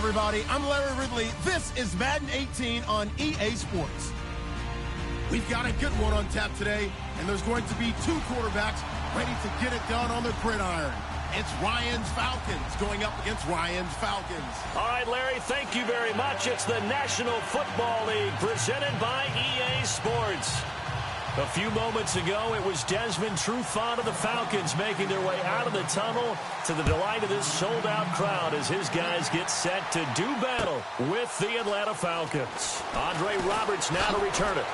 everybody. I'm Larry Ridley. This is Madden 18 on EA Sports. We've got a good one on tap today, and there's going to be two quarterbacks ready to get it done on the gridiron. It's Ryan's Falcons going up against Ryan's Falcons. All right, Larry, thank you very much. It's the National Football League presented by EA Sports. A few moments ago, it was Desmond Trufant of the Falcons making their way out of the tunnel to the delight of this sold-out crowd as his guys get set to do battle with the Atlanta Falcons. Andre Roberts now to return it.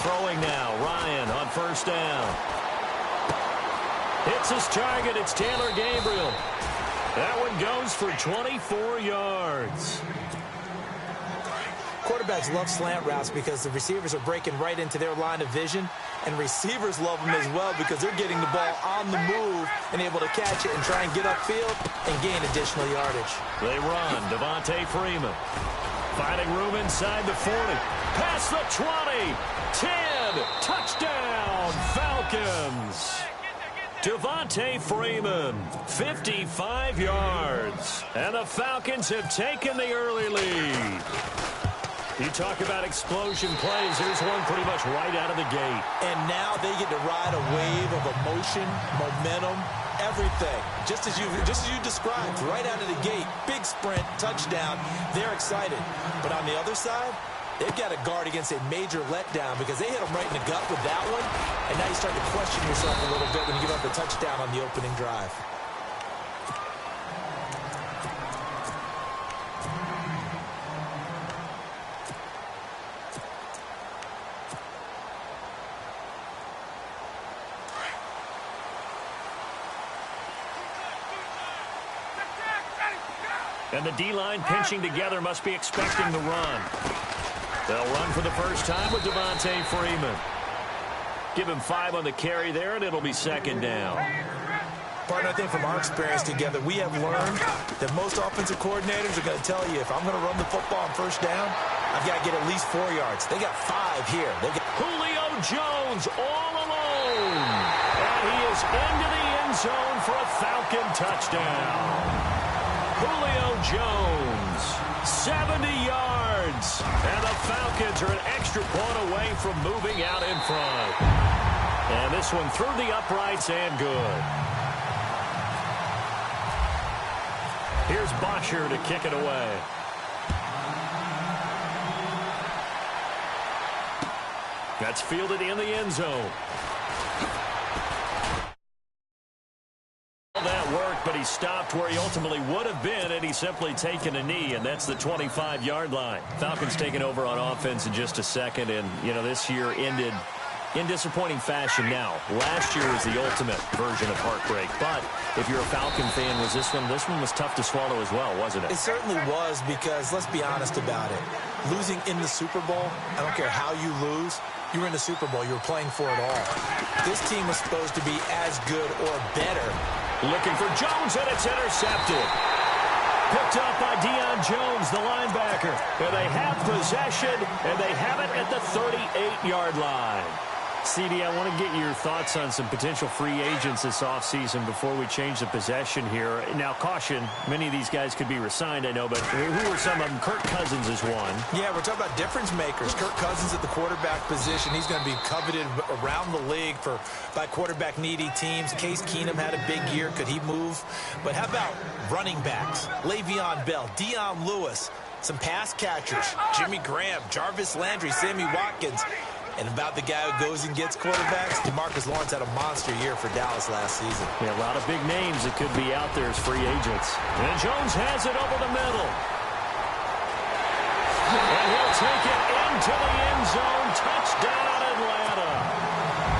Throwing now, Ryan on first down. Hits his target, it's Taylor Gabriel. That one goes for 24 yards. Quarterbacks love slant routes because the receivers are breaking right into their line of vision, and receivers love them as well because they're getting the ball on the move and able to catch it and try and get upfield and gain additional yardage. They run, Devontae Freeman. Finding room inside the 40. Past the 20. 10. Touchdown, Falcons. Devontae Freeman, 55 yards. And the Falcons have taken the early lead. You talk about explosion plays. Here's one pretty much right out of the gate. And now they get to ride a wave of emotion, momentum, everything. Just as you described, right out of the gate. Big sprint, touchdown. They're excited. But on the other side, they've got to guard against a major letdown because they hit them right in the gut with that one. And now you start to question yourself a little bit when you give up the touchdown on the opening drive. And the D-line pinching together must be expecting the run. They'll run for the first time with Devontae Freeman. Give him 5 on the carry there, and it'll be second down. Partner, I think from our experience together, we have learned that most offensive coordinators are going to tell you, if I'm going to run the football on first down, I've got to get at least 4 yards. They got 5 here. Julio Jones all alone. And he is into the end zone for a Falcon touchdown. Julio Jones, 70 yards. And the Falcons are an extra point away from moving out in front. And this one through the uprights and good. Here's Bosher to kick it away. That's fielded in the end zone. That worked, but he stopped where he ultimately would have been had he simply taken a knee, and that's the 25-yard line. Falcons taking over on offense in just a second, and, you know, this year ended in disappointing fashion now. Last year was the ultimate version of heartbreak, but if you're a Falcon fan, was this one was tough to swallow as well, wasn't it? It certainly was because, let's be honest about it, losing in the Super Bowl, I don't care how you lose, you were in the Super Bowl, you were playing for it all. This team was supposed to be as good or better. Looking for Jones, and it's intercepted. Picked up by Deion Jones, the linebacker. And they have possession, and they have it at the 38-yard line. CD, I want to get your thoughts on some potential free agents this offseason before we change the possession here. Now, caution, many of these guys could be re-signed, I know, but who are some of them? Kirk Cousins is one. Yeah, we're talking about difference makers. Kirk Cousins at the quarterback position. He's going to be coveted around the league by quarterback-needy teams. Case Keenum had a big year. Could he move? But how about running backs? Le'Veon Bell, Dion Lewis, some pass catchers, Jimmy Graham, Jarvis Landry, Sammy Watkins. And about the guy who goes and gets quarterbacks, DeMarcus Lawrence had a monster year for Dallas last season. Yeah, a lot of big names that could be out there as free agents. And Jones has it over the middle. And he'll take it into the end zone. Touchdown, Atlanta.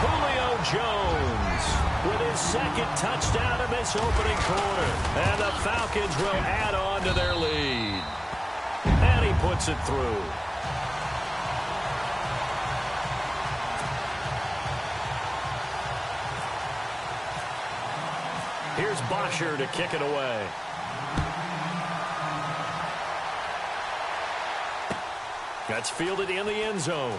Julio Jones with his second touchdown of this opening quarter. And the Falcons will add on to their lead. And he puts it through. Here's Bosher to kick it away. That's fielded in the end zone.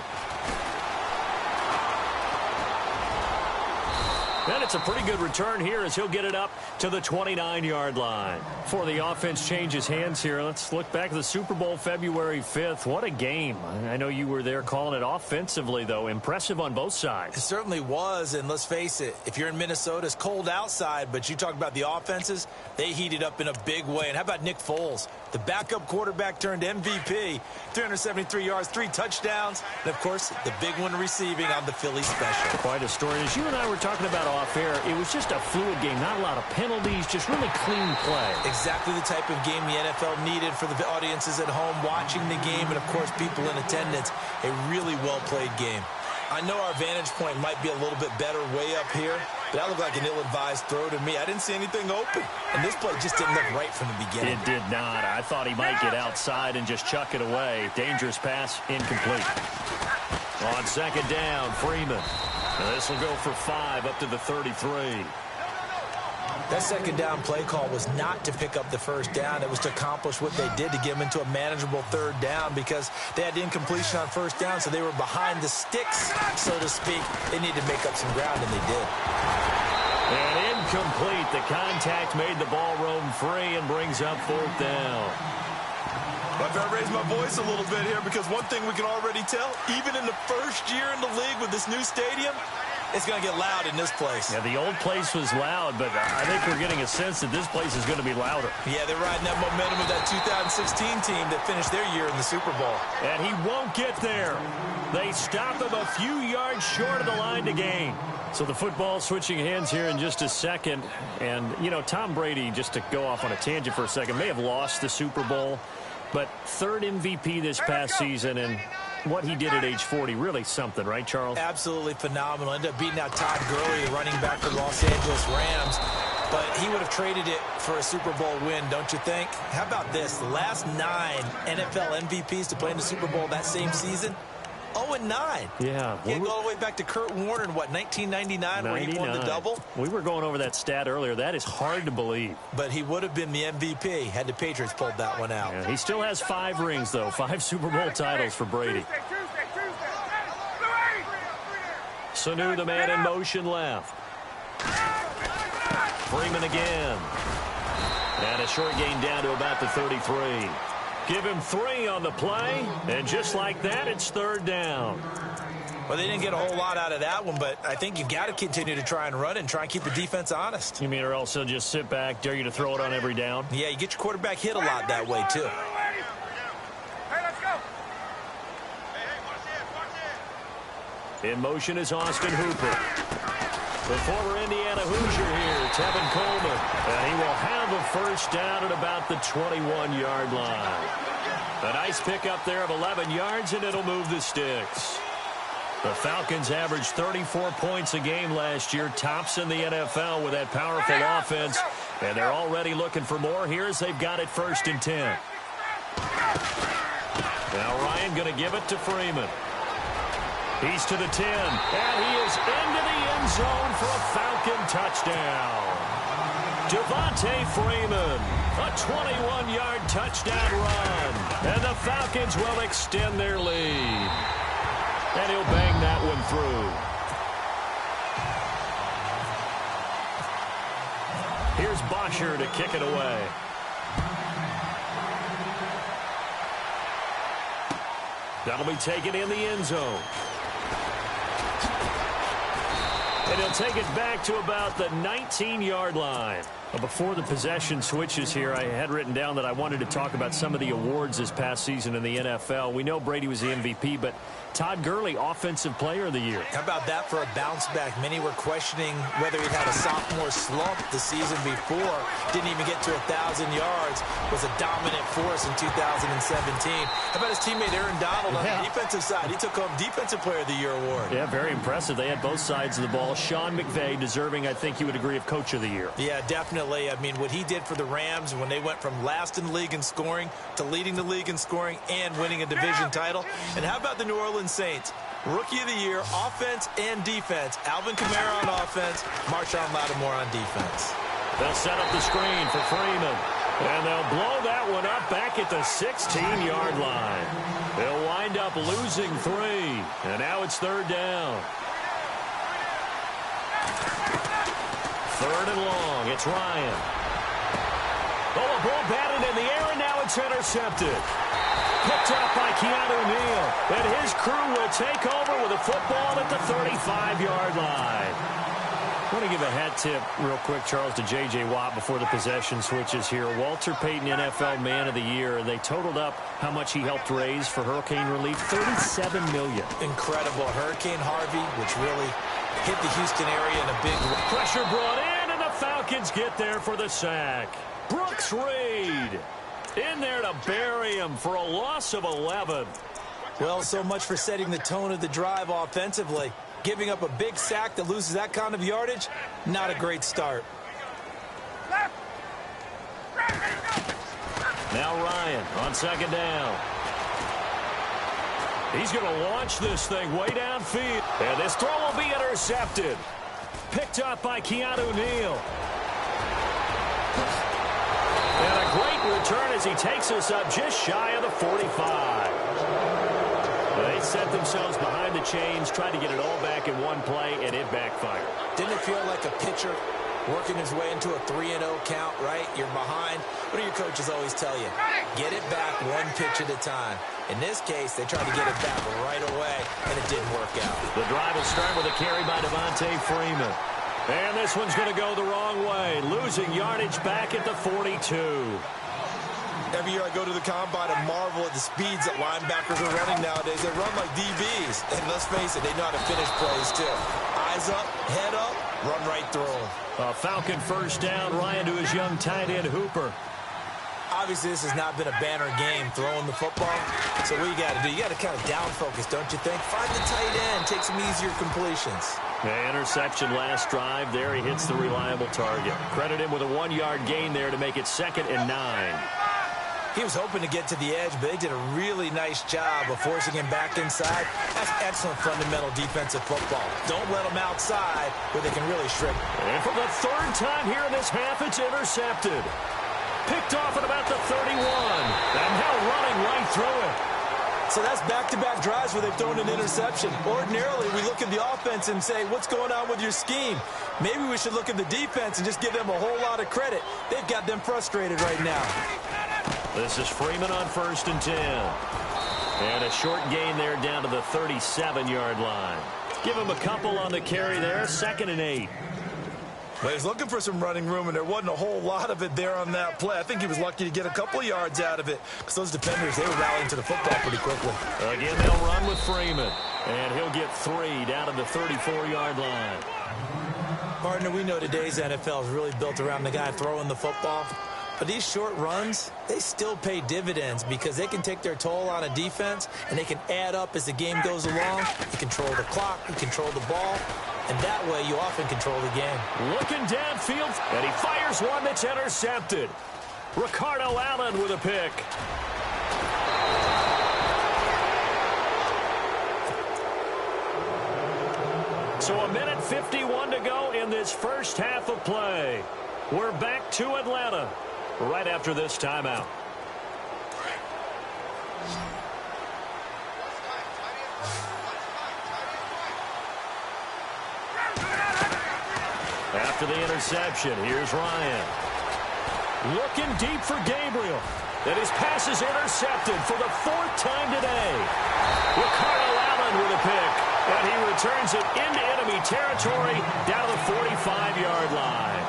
And it's a pretty good return here as he'll get it up to the 29-yard line. Before the offense changes hands here, let's look back at the Super Bowl February 5th. What a game. I know you were there calling it offensively, though. Impressive on both sides. It certainly was, and let's face it, if you're in Minnesota, it's cold outside, but you talk about the offenses, they heated up in a big way. And how about Nick Foles? The backup quarterback turned MVP, 373 yards, 3 touchdowns, and, of course, the big one receiving on the Philly special. Quite a story. As you and I were talking about off air, it was just a fluid game, not a lot of penalties, just really clean play. Exactly the type of game the NFL needed for the audiences at home watching the game and, of course, people in attendance. A really well-played game. I know our vantage point might be a little bit better way up here, but that looked like an ill-advised throw to me. I didn't see anything open, and this play just didn't look right from the beginning. It did not. I thought he might get outside and just chuck it away. Dangerous pass, incomplete. On second down, Freeman. This will go for 5 up to the 33. That second down play call was not to pick up the first down. It was to accomplish what they did to get them into a manageable third down because they had incompletion on first down, so they were behind the sticks, so to speak. They needed to make up some ground, and they did. And incomplete. The contact made the ball roam free and brings up 4th down. I've got to raise my voice a little bit here because one thing we can already tell, even in the first year in the league with this new stadium, it's going to get loud in this place. Yeah, the old place was loud, but I think we're getting a sense that this place is going to be louder. Yeah, they're riding that momentum of that 2016 team that finished their year in the Super Bowl. And he won't get there. They stop him a few yards short of the line to gain. So the football switching hands here in just a second. And, you know, Tom Brady, just to go off on a tangent for a second, may have lost the Super Bowl, but 3rd MVP this past season, and what he did at age 40, really something, right, Charles? Absolutely phenomenal. Ended up beating out Todd Gurley, the running back for the Los Angeles Rams. But he would have traded it for a Super Bowl win, don't you think? How about this? The last 9 NFL MVPs to play in the Super Bowl that same season, 0-9. Yeah. He had to go all the way back to Kurt Warner in, what, 1999, where he won the double? We were going over that stat earlier. That is hard to believe. But he would have been the MVP had the Patriots pulled that one out. Yeah, he still has 5 rings, though. 5 Super Bowl titles for Brady. Sanu, the man in motion left. Freeman again. And a short gain down to about the 33. Give him 3 on the play, and just like that, it's 3rd down. Well, they didn't get a whole lot out of that one, but I think you've got to continue to try and run and try and keep the defense honest. You mean or else they'll just sit back, dare you to throw it on every down? Yeah, you get your quarterback hit a lot that way, too. In motion is Austin Hooper. The former Indiana Hoosier here, Tevin Coleman. And he will have a first down at about the 21-yard line. A nice pickup there of 11 yards, and it'll move the sticks. The Falcons averaged 34 points a game last year, tops in the NFL with that powerful offense. And they're already looking for more here as they've got it 1st and 10. Now Ryan going to give it to Freeman. He's to the 10, and he is into the end zone for a Falcon touchdown. Devontae Freeman, a 21-yard touchdown run, and the Falcons will extend their lead. And he'll bang that one through. Here's Bosher to kick it away. That'll be taken in the end zone. And he'll take it back to about the 19-yard line. Before the possession switches here, I had written down that I wanted to talk about some of the awards this past season in the NFL. We know Brady was the MVP, but Todd Gurley, Offensive Player of the Year. How about that for a bounce back? Many were questioning whether he'd had a sophomore slump the season before. Didn't even get to 1,000 yards. Was a dominant force in 2017. How about his teammate Aaron Donald on the defensive side? He took home Defensive Player of the Year award. Yeah, very impressive. They had both sides of the ball. Sean McVay deserving, I think you would agree, of Coach of the Year. Yeah, definitely. I mean, what he did for the Rams when they went from last in the league in scoring to leading the league in scoring and winning a division title. And how about the New Orleans Saints? Rookie of the Year, offense and defense. Alvin Kamara on offense, Marshawn Lattimore on defense. They'll set up the screen for Freeman. And they'll blow that one up back at the 16-yard line. They'll wind up losing 3. And now it's 3rd down. 3rd and long. It's Ryan. Oh, a ball batted in the air, and now it's intercepted. Picked up by Keanu Neal. And his crew will take over with a football at the 35-yard line. I want to give a hat tip real quick, Charles, to J.J. Watt before the possession switches here. Walter Payton, NFL Man of the Year. They totaled up how much he helped raise for hurricane relief, $37 million. Incredible. Hurricane Harvey, which really hit the Houston area in a big way. Pressure brought in, and the Falcons get there for the sack. Brooks Reed in there to bury him for a loss of 11. Well, so much for setting the tone of the drive offensively. Giving up a big sack that loses that kind of yardage, not a great start. Now Ryan on 2nd down. He's going to launch this thing way downfield. And this throw will be intercepted. Picked up by Keanu Neal. And a great return as he takes us up just shy of the 45. They set themselves behind the chains, tried to get it all back in one play, and it backfired. Didn't it feel like a pitcher working his way into a 3-0 count, right? You're behind. What do your coaches always tell you? Get it back one pitch at a time. In this case, they tried to get it back right away, and it didn't work out. The drive will start with a carry by Devontae Freeman. And this one's going to go the wrong way, losing yardage back at the 42. Every year I go to the combine and marvel at the speeds that linebackers are running nowadays. They run like DBs. And let's face it, they know how to finish plays too. Eyes up, head up, run right through them. Falcon 1st down, Ryan to his young tight end Hooper. Obviously, this has not been a banner game throwing the football. So what you got to do, you got to kind of down focus, don't you think? Find the tight end, take some easier completions. The interception last drive. There he hits the reliable target. Credit him with a 1-yard gain there to make it 2nd and 9. He was hoping to get to the edge, but they did a really nice job of forcing him back inside. That's excellent fundamental defensive football. Don't let them outside where they can really strip. And for the 3rd time here in this half, it's intercepted. Picked off at about the 31. And now running right through it. So that's back-to-back drives where they've thrown an interception. Ordinarily, we look at the offense and say, what's going on with your scheme? Maybe we should look at the defense and just give them a whole lot of credit. They've got them frustrated right now. This is Freeman on 1st and 10. And a short gain there down to the 37-yard line. Give him a couple on the carry there, 2nd and 8. Well, he's looking for some running room, and there wasn't a whole lot of it there on that play. I think he was lucky to get a couple of yards out of it because those defenders, they were rallying to the football pretty quickly. Again, they'll run with Freeman, and he'll get 3 down to the 34-yard line. Partner, we know today's NFL is really built around the guy throwing the football. But these short runs, they still pay dividends because they can take their toll on a defense, and they can add up as the game goes along. You control the clock, you control the ball, and that way you often control the game. Looking downfield, and he fires one that's intercepted. Ricardo Allen with a pick. So 1:51 to go in this first half of play. We're back to Atlanta right after this timeout. After the interception, here's Ryan. Looking deep for Gabriel. And his pass is intercepted for the 4th time today. Ricardo Allen with a pick. And he returns it into enemy territory down to the 45-yard line.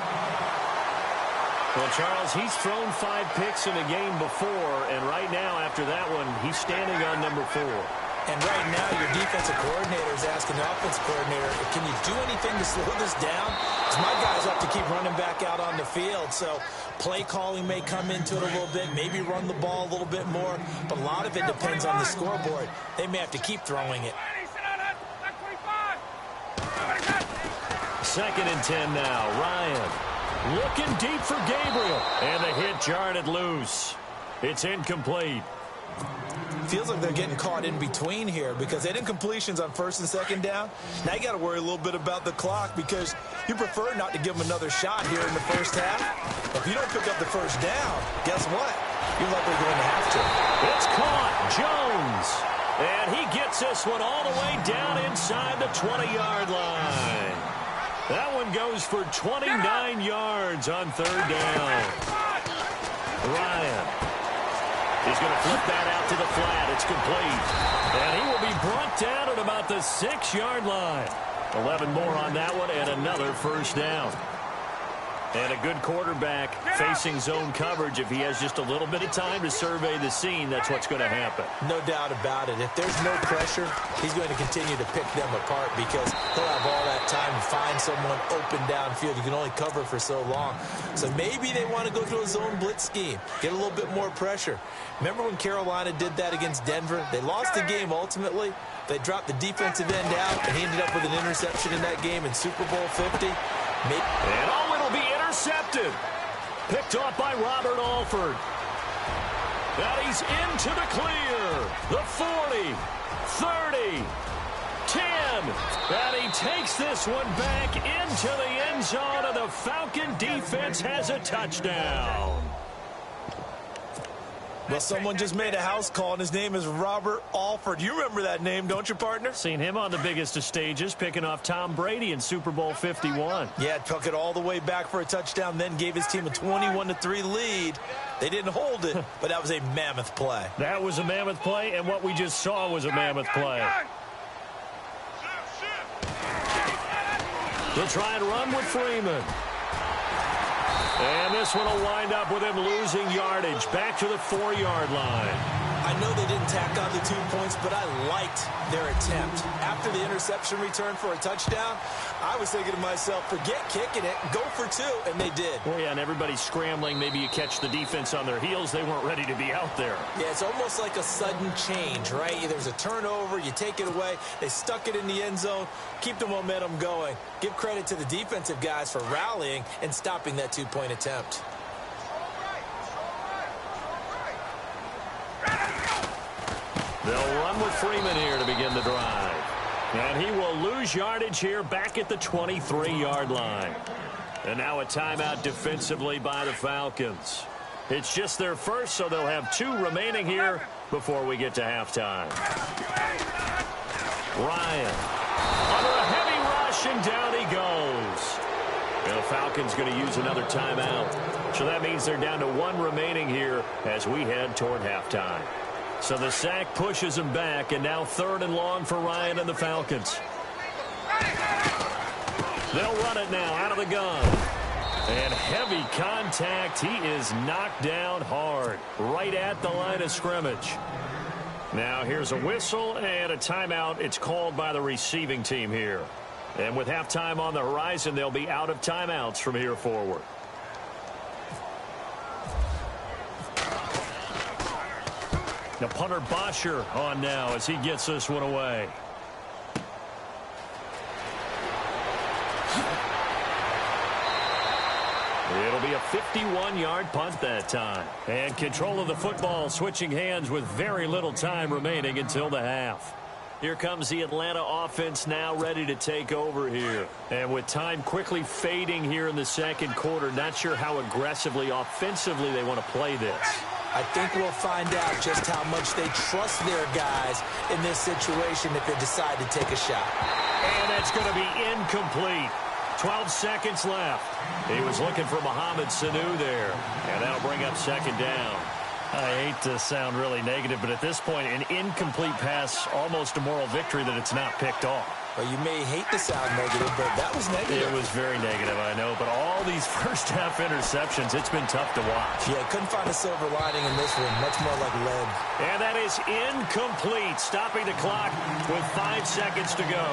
Well, Charles, he's thrown 5 picks in a game before, and right now, after that one, he's standing on number 4. And right now, your defensive coordinator is asking the offensive coordinator, can you do anything to slow this down? Because my guys have to keep running back out on the field. So play calling may come into it a little bit, maybe run the ball a little bit more. But a lot of it depends on the scoreboard. They may have to keep throwing it. 2nd and 10 now. Ryan looking deep for Gabriel. And the hit jarred it loose. It's incomplete. Feels like they're getting caught in between here because they didn't completions on first and second down. Now you got to worry a little bit about the clock because you prefer not to give them another shot here in the first half. If you don't pick up the first down, guess what? You're likely going to have to. It's caught. Jones. And he gets this one all the way down inside the 20-yard line. That one goes for 29 yards on third down. Ryan. He's going to flip that out to the flat. It's complete. And he will be brought down at about the 6-yard line. 11 more on that one and another first down. And a good quarterback facing zone coverage. If he has just a little bit of time to survey the scene, that's what's going to happen. No doubt about it. If there's no pressure, he's going to continue to pick them apart because he'll have all that time to find someone open downfield. You can only cover for so long. So maybe they want to go to a zone blitz scheme, get a little bit more pressure. Remember when Carolina did that against Denver? They lost the game ultimately. They dropped the defensive end out, and he ended up with an interception in that game in Super Bowl 50. And it'll be intercepted. Picked off by Robert Alford. And he's into the clear. The 40, 30, 10. And he takes this one back into the end zone, and the Falcon defense has a touchdown. Well, someone just made a house call, and his name is Robert Alford. You remember that name, don't you, partner? Seen him on the biggest of stages, picking off Tom Brady in Super Bowl 51. Yeah, took it all the way back for a touchdown, then gave his team a 21-3 lead. They didn't hold it, but that was a mammoth play. That was a mammoth play, and what we just saw was a mammoth play. They'll try and run with Freeman. And this one will wind up with him losing yardage back to the 4-yard line. I know they didn't tack on the 2 points, but I liked their attempt. After the interception return for a touchdown, I was thinking to myself, forget kicking it, go for 2, and they did. Well, yeah, and everybody's scrambling. Maybe you catch the defense on their heels. They weren't ready to be out there. Yeah, it's almost like a sudden change, right? There's a turnover, you take it away, they stuck it in the end zone, keep the momentum going. Give credit to the defensive guys for rallying and stopping that 2-point attempt. They'll run with Freeman here to begin the drive. And he will lose yardage here back at the 23-yard line. And now a timeout defensively by the Falcons. It's just their first, so they'll have 2 remaining here before we get to halftime. Ryan under a heavy rush, and down he goes. And the Falcons going to use another timeout. So that means they're down to 1 remaining here as we head toward halftime. So the sack pushes him back, and now 3rd and long for Ryan and the Falcons. They'll run it now out of the gun. And heavy contact. He is knocked down hard right at the line of scrimmage. Now here's a whistle and a timeout. It's called by the receiving team here. And with halftime on the horizon, they'll be out of timeouts from here forward. Now punter Bosher on now as he gets this one away. It'll be a 51-yard punt that time. And control of the football switching hands with very little time remaining until the half. Here comes the Atlanta offense now ready to take over here. And with time quickly fading here in the second quarter, not sure how aggressively, offensively they want to play this. I think we'll find out just how much they trust their guys in this situation if they decide to take a shot. And that's going to be incomplete. 12 seconds left. He was looking for Mohamed Sanu there. And that'll bring up 2nd down. I hate to sound really negative, but at this point, an incomplete pass, almost a moral victory that it's not picked off. Well, you may hate to sound negative, but that was negative. It was very negative, I know. But all these first-half interceptions, it's been tough to watch. Yeah, couldn't find a silver lining in this one. Much more like lead. And that is incomplete, stopping the clock with 5 seconds to go.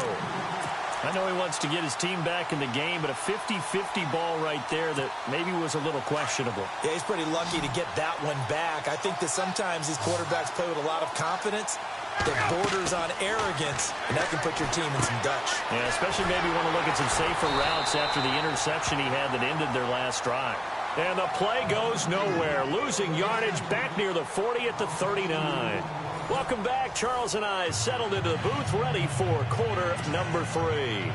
I know he wants to get his team back in the game, but a 50-50 ball right there that maybe was a little questionable. Yeah, he's pretty lucky to get that one back. I think that sometimes these quarterbacks play with a lot of confidence that borders on arrogance, and that can put your team in some Dutch. Yeah, especially maybe want to look at some safer routes after the interception he had that ended their last drive. And the play goes nowhere. Losing yardage back near the 40 at the 39. Welcome back. Charles and I settled into the booth ready for quarter number 3.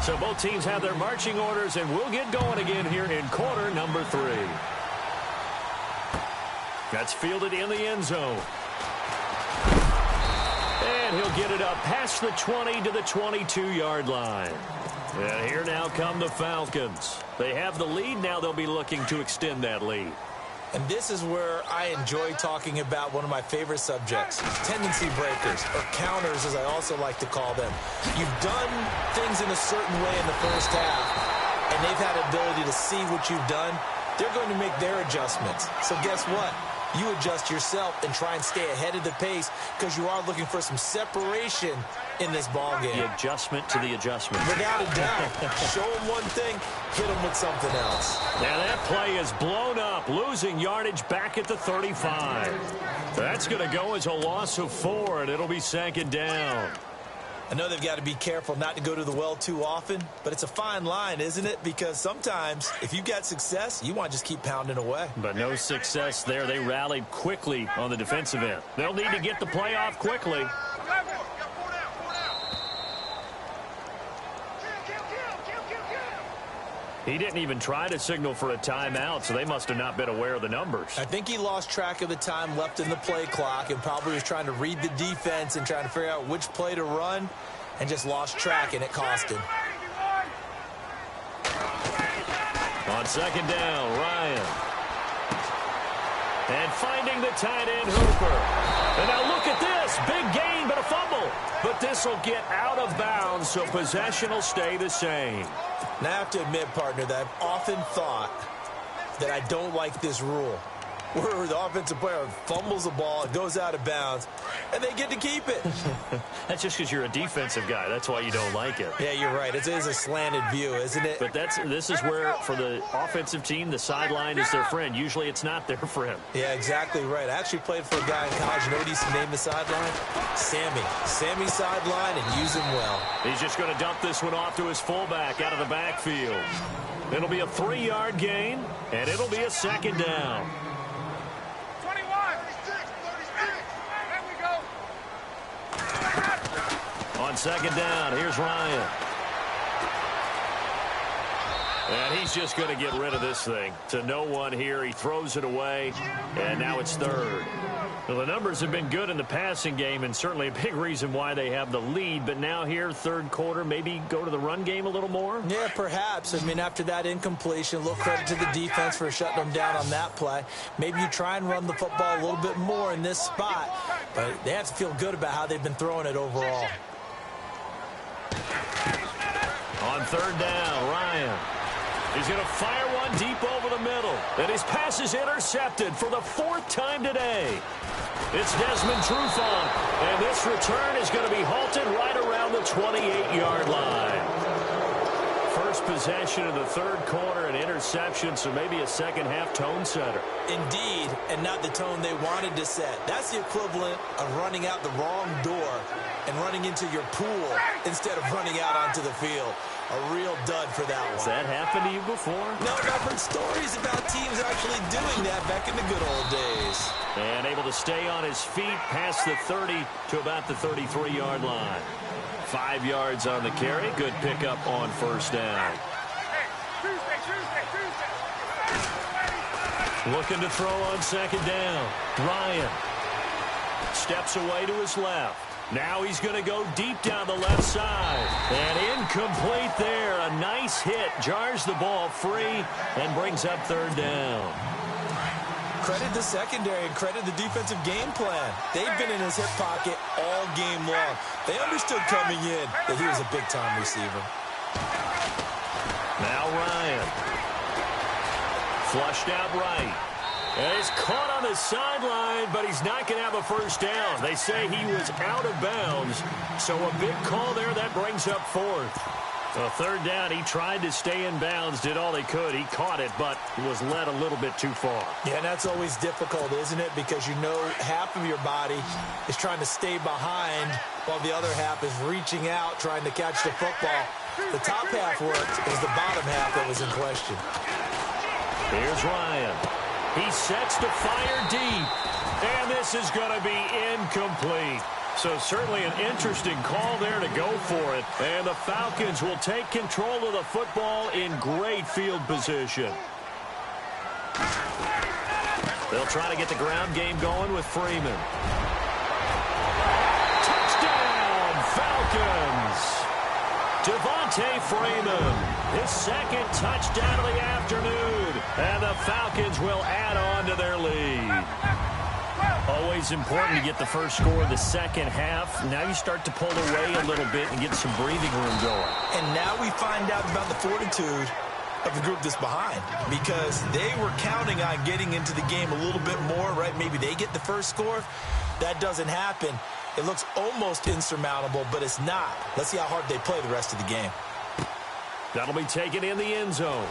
So both teams have their marching orders, and we'll get going again here in quarter number 3. That's fielded in the end zone. And he'll get it up past the 20 to the 22-yard line. And here now come the Falcons. They have the lead. Now they'll be looking to extend that lead. And this is where I enjoy talking about one of my favorite subjects, tendency breakers, or counters as I also like to call them. You've done things in a certain way in the first half, and they've had the ability to see what you've done. They're going to make their adjustments. So guess what? You adjust yourself and try and stay ahead of the pace because you are looking for some separation in this ball game. The adjustment to the adjustment. Without a doubt. Show them one thing, hit them with something else. Now that play is blown up, losing yardage back at the 35. That's going to go as a loss of 4, and it'll be second down. I know they've got to be careful not to go to the well too often, but it's a fine line, isn't it? Because sometimes, if you've got success, you want to just keep pounding away. But no success there. They rallied quickly on the defensive end. They'll need to get the play off quickly. He didn't even try to signal for a timeout, so they must have not been aware of the numbers. I think he lost track of the time left in the play clock and probably was trying to read the defense and trying to figure out which play to run and just lost track, and it cost him. On second down, Ryan. And finding the tight end, Hooper. And now look at this. Big gain, but a fumble. But this will get out of bounds, so possession will stay the same. Now, I have to admit, partner, that I've often thought that I don't like this rule, where the offensive player fumbles the ball, it goes out of bounds, and they get to keep it. That's just because you're a defensive guy. That's why you don't like it. Yeah, you're right. It is a slanted view, isn't it? But this is where, for the offensive team, the sideline is their friend. Usually it's not their friend. Yeah, exactly right. I actually played for a guy in college. You know what he used to name the sideline? Sammy. Sammy sideline, and use him well. He's just going to dump this one off to his fullback out of the backfield. It'll be a 3-yard gain, and it'll be a second down. On second down, here's Ryan. And he's just going to get rid of this thing to no one here. He throws it away, and now it's third. Well, the numbers have been good in the passing game, and certainly a big reason why they have the lead. But now here, third quarter, maybe go to the run game a little more? Yeah, perhaps. I mean, after that incompletion, a little credit to the defense for shutting them down on that play. Maybe you try and run the football a little bit more in this spot. But they have to feel good about how they've been throwing it overall. On third down, Ryan. He's going to fire one deep over the middle. And his pass is intercepted for the 4th time today. It's Desmond Trufant. And this return is going to be halted right around the 28-yard line. First possession of the third quarter, an interception, so maybe a second-half tone setter. Indeed, and not the tone they wanted to set. That's the equivalent of running out the wrong door and running into your pool instead of running out onto the field. A real dud for that one. Has that happened to you before? No, I've heard stories about teams actually doing that back in the good old days. And able to stay on his feet past the 30 to about the 33-yard line. 5 yards on the carry. Good pickup on first down. Looking to throw on second down. Ryan steps away to his left. Now he's going to go deep down the left side. And incomplete there. A nice hit. Jars the ball free and brings up third down. Credit the secondary and credit the defensive game plan. They've been in his hip pocket all game long. They understood coming in that he was a big-time receiver. Now Ryan. Flushed out right. And he's caught on the sideline, but he's not going to have a first down. They say he was out of bounds, so a big call there that brings up fourth. So third down, he tried to stay in bounds, did all he could. He caught it, but was led a little bit too far. Yeah, and that's always difficult, isn't it? Because you know half of your body is trying to stay behind while the other half is reaching out, trying to catch the football. The top half worked. It was the bottom half that was in question. Here's Ryan. He sets to fire deep. And this is going to be incomplete. So certainly an interesting call there to go for it. And the Falcons will take control of the football in great field position. They'll try to get the ground game going with Freeman. Touchdown, Falcons! Devontae Freeman, his second touchdown of the afternoon. And the Falcons will add on to their lead. Always important to get the first score of the second half. Now you start to pull away a little bit and get some breathing room going. And now we find out about the fortitude of the group that's behind, because they were counting on getting into the game a little bit more, right? Maybe they get the first score. That doesn't happen. It looks almost insurmountable, but it's not. Let's see how hard they play the rest of the game. That'll be taken in the end zone.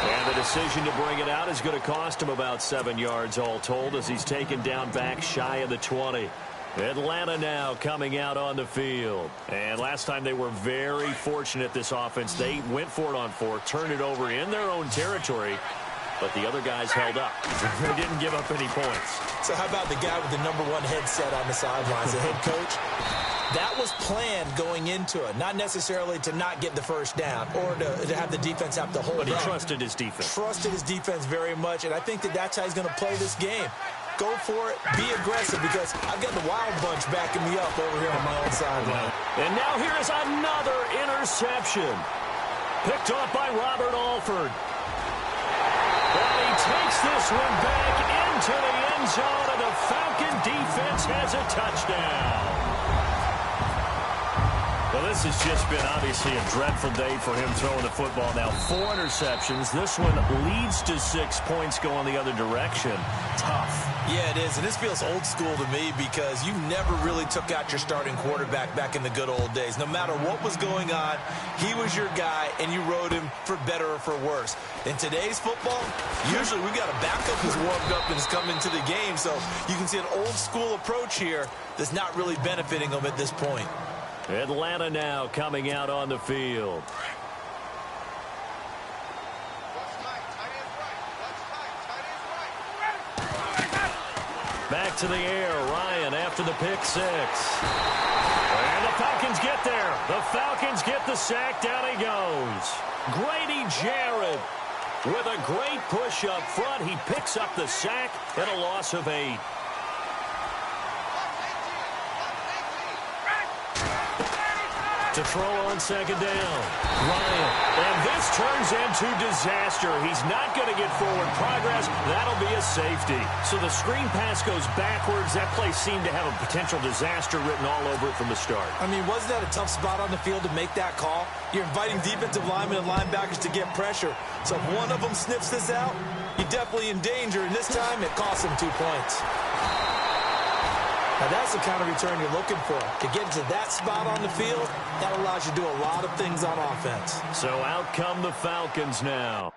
And the decision to bring it out is going to cost him about 7 yards all told, as he's taken down back shy of the 20. Atlanta now coming out on the field. And last time they were very fortunate, this offense. They went for it on 4, turned it over in their own territory, but the other guys held up. They didn't give up any points. So how about the guy with the #1 headset on the sidelines, the head coach? That was planned going into it, not necessarily to not get the first down or to have the defense have to hold But he up. trusted his defense. Trusted his defense very much, and I think that's how he's going to play this game. Go for it, be aggressive, because I've got the wild bunch backing me up over here on my own sideline. And now here is another interception. Picked off by Robert Alford. And he takes this one back into the end zone, and the Falcon defense has a touchdown. Well, this has just been obviously a dreadful day for him throwing the football. Now 4 interceptions. This one leads to 6 points going the other direction. Tough. Yeah, it is, and this feels old school to me, because you never really took out your starting quarterback back in the good old days. No matter what was going on, he was your guy, and you rode him for better or for worse. In today's football, usually we got a backup who's warmed up and has come into the game, so you can see an old school approach here that's not really benefiting them at this point. Atlanta now coming out on the field. Back to the air, Ryan after the pick 6. And the Falcons get there. The Falcons get the sack. Down he goes. Grady Jarrett with a great push up front. He picks up the sack and a loss of 8. To throw on second down. Ryan. And this turns into disaster. He's not going to get forward progress. That'll be a safety. So the screen pass goes backwards. That play seemed to have a potential disaster written all over it from the start. I mean, wasn't that a tough spot on the field to make that call? You're inviting defensive linemen and linebackers to get pressure. So if one of them sniffs this out, you're definitely in danger. And this time, it costs him 2 points. Now, that's the kind of return you're looking for. To get to that spot on the field, that allows you to do a lot of things on offense. So out come the Falcons now.